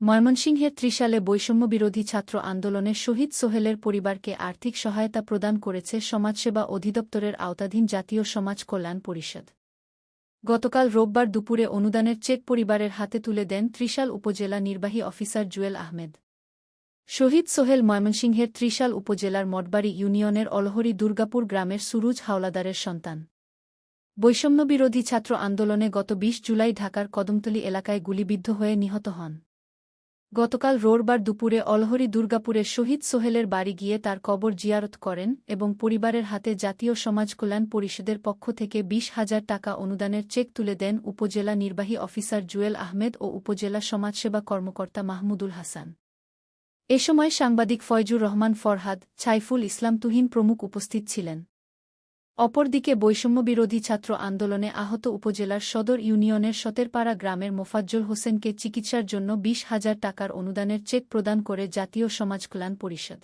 ময়মনসিংহের ত্রিশালে বৈষম্যবিরোধী ছাত্র আন্দোলনে শহীদ সোহেলের পরিবারকে আর্থিক সহায়তা প্রদান করেছে সমাজসেবা অধিদপ্তরের আওতাধীন জাতীয় সমাজ কল্যাণ পরিষদ। গতকাল রোববার দুপুরে অনুদানের চেক পরিবারের হাতে তুলে দেন ত্রিশাল উপজেলা নির্বাহী অফিসার জুয়েল আহমেদ। শহীদ সোহেল ময়মনসিংহের ত্রিশাল উপজেলার মঠবাড়ি ইউনিয়নের অলহরি দুর্গাপুর গ্রামের সুরুজ হাওলাদারের সন্তান। বৈষম্যবিরোধী ছাত্র আন্দোলনে গত ২০ জুলাই ঢাকার কদমতলী এলাকায় গুলিবিদ্ধ হয়ে নিহত হন। গতকাল রোববার দুপুরে অলহরি দুর্গাপুরের শহীদ সোহেলের বাড়ি গিয়ে তার কবর জিয়ারত করেন এবং পরিবারের হাতে জাতীয় সমাজ কল্যাণ পরিষদের পক্ষ থেকে ২০,০০০ টাকা অনুদানের চেক তুলে দেন উপজেলা নির্বাহী অফিসার জুয়েল আহমেদ ও উপজেলা সমাজসেবা কর্মকর্তা মাহমুদুল হাসান। এ সময় সাংবাদিক ফয়জুর রহমান ফরহাদ, ছাইফুল ইসলাম তুহিন প্রমুখ উপস্থিত ছিলেন। অপরদিকে বৈষম্যবিরোধী ছাত্র আন্দোলনে আহত উপজেলার সদর ইউনিয়নের সতেরপাড়া গ্রামের মোফাজ্জল হোসেনকে চিকিৎসার জন্য ২০,০০০ টাকার অনুদানের চেক প্রদান করে জাতীয় সমাজ কল্যাণ পরিষদ।